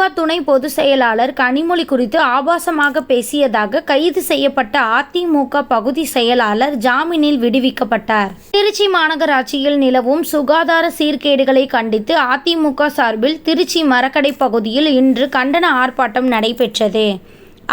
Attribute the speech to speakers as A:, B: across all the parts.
A: திமுக துணை பொதுச் செயலாளர் கனிமொழி குறித்து ஆபாசமாக பேசியதாக கைது செய்யப்பட்ட அதிமுக பகுதி செயலாளர் ஜாமீனில் விடுவிக்கப்பட்டார். திருச்சி மாநகராட்சியில் நிலவும் சுகாதார சீர்கேடுகளை கண்டித்து அதிமுக சார்பில் திருச்சி மரக்கடை பகுதியில் இன்று கண்டன ஆர்ப்பாட்டம் நடைபெற்றது.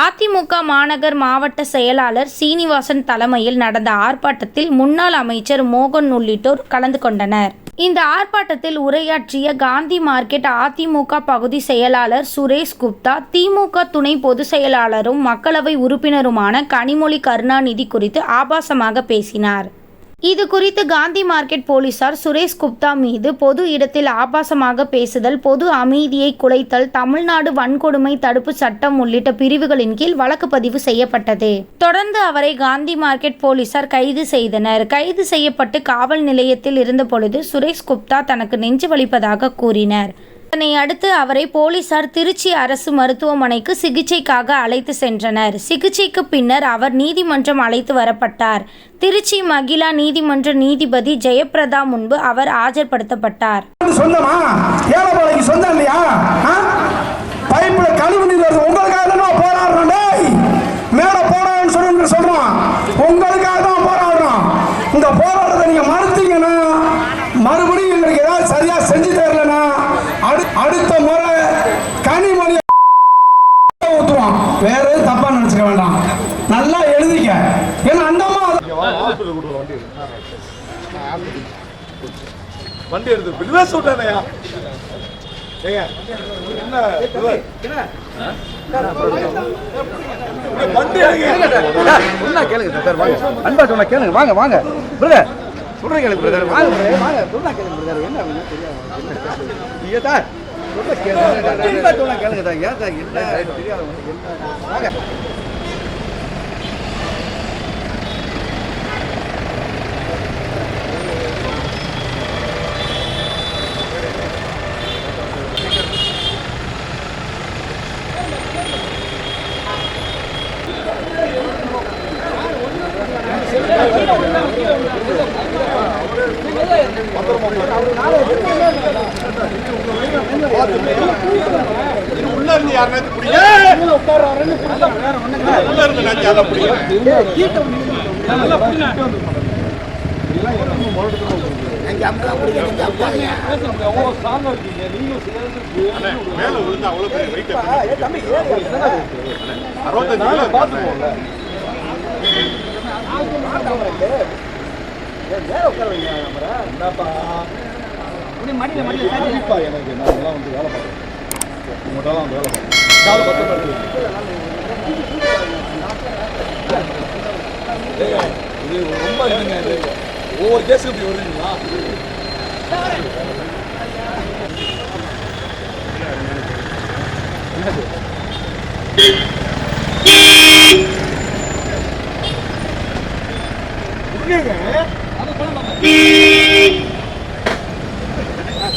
A: அதிமுக மாநகர் மாவட்ட செயலாளர் சீனிவாசன் தலைமையில் நடந்த ஆர்ப்பாட்டத்தில் முன்னாள் அமைச்சர் மோகன் உள்ளிட்டோர் கலந்து கொண்டனர். இந்த ஆர்ப்பாட்டத்தில் உரையாற்றிய காந்தி மார்க்கெட் அதிமுக பகுதி செயலாளர் சுரேஷ் குப்தா, திமுக துணை பொதுச் செயலாளரும் மக்களவை உறுப்பினருமான கனிமொழி கருணாநிதி குறித்து ஆபாசமாக பேசினார். இது குறித்து காந்தி மார்க்கெட் போலீசார் சுரேஷ் குப்தா மீது பொது இடத்தில் ஆபாசமாக பேசுதல், பொது அமைதியை குலைத்தல், தமிழ்நாடு வன்கொடுமை தடுப்பு சட்டம் உள்ளிட்ட பிரிவுகளின் கீழ் வழக்கு பதிவு செய்யப்பட்டது. தொடர்ந்து அவரை காந்தி மார்க்கெட் போலீசார் கைது செய்தனர். கைது செய்யப்பட்டு காவல் நிலையத்தில் இருந்தபொழுது சுரேஷ் குப்தா தனக்கு நெஞ்சு வலிப்பதாக கூறினார். இதனை அடுத்து அவரை போலீசார் திருச்சி அரசு மருத்துவமனைக்கு சிகிச்சைக்காக அழைத்து சென்றனர். சிகிச்சைக்கு பின்னர் அவர் நீதிமன்றம் அழைத்து வரப்பட்டார். திருச்சி மகிழா நீதிமன்ற நீதிபதி ஜெயபிரதா முன்பு அவர் ஆஜர்படுத்தப்பட்டார்.
B: மறுபடியும் எங்களுக்கு ஏதாவது சரியா செஞ்சு தரலனா அடுத்த முறை கனிமொழி ஊத்துவோம். வேற தப்பா நினைச்சுக்க வேண்டாம், நல்லா எழுதிக்க. ஏன்னா அந்த
C: வண்டி எடுத்து சொல்றேன்.
D: அன்பா சொன்னா கேளுங்க. வாங்க வாங்க பிரதர், சொல்றேன் கேளுங்க பிரதர். வாங்க வாங்க சொன்னா கேளுங்க பிரதர். என்ன தெரியாது சொல்ல கேளுங்க. சொன்னா கேளுங்க தான். ஏன் தான் என்ன தெரியாது வாங்க.
C: உள்ள இருந்து யாருமே மேல விழுந்து அவ்வளவு பெரிய வெயிட் 65 எனக்கு நான் வந்து வேலை பார்க்குறேன். உங்கள்கிட்ட வந்து வேலை பார்க்குறேன். இது ரொம்ப என்னங்க, இது ஒவ்வொரு கேஸுக்கு இப்படி வருவீங்களா?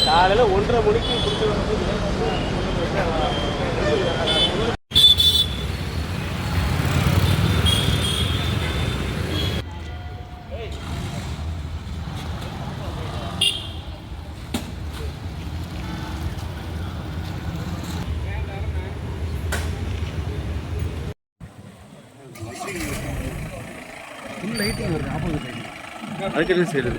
C: காலையில் 1:30 மணிக்கு லைட்டிங் வருது. ஆப்போசிட் லைட்டிங் அதுக்கு செய்யுது.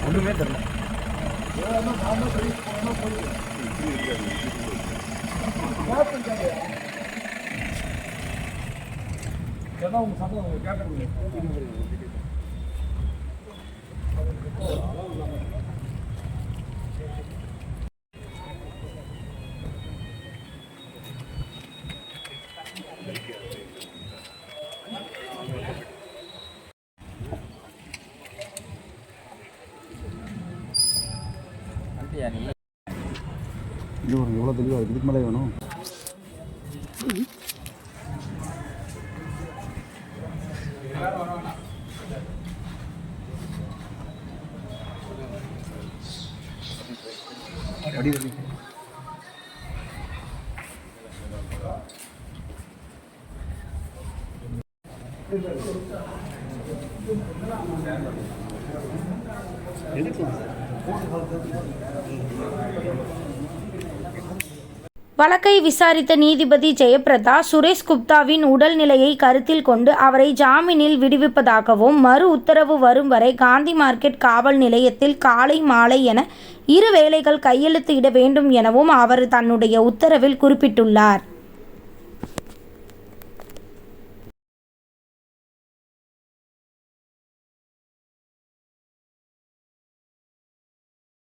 C: ஒன்றுமே தெரியல. இது ஒரு எவ்வளோ தெளிவாக இருக்குது. இதுக்கு மேலே வேணும்.
A: வழக்கை விசாரித்த நீதிபதி ஜெயபிரதா சுரேஷ் குப்தாவின் உடல்நிலையை கருத்தில் கொண்டு அவரை ஜாமீனில் விடுவிப்பதாகவும் மறு உத்தரவு வரும் வரை காந்தி மார்க்கெட் காவல் நிலையத்தில் காலை மாலை என 2 வேளைகள் கையெழுத்து இட வேண்டும் எனவும் அவர் தன்னுடைய உத்தரவில் குறிப்பிட்டுள்ளார்.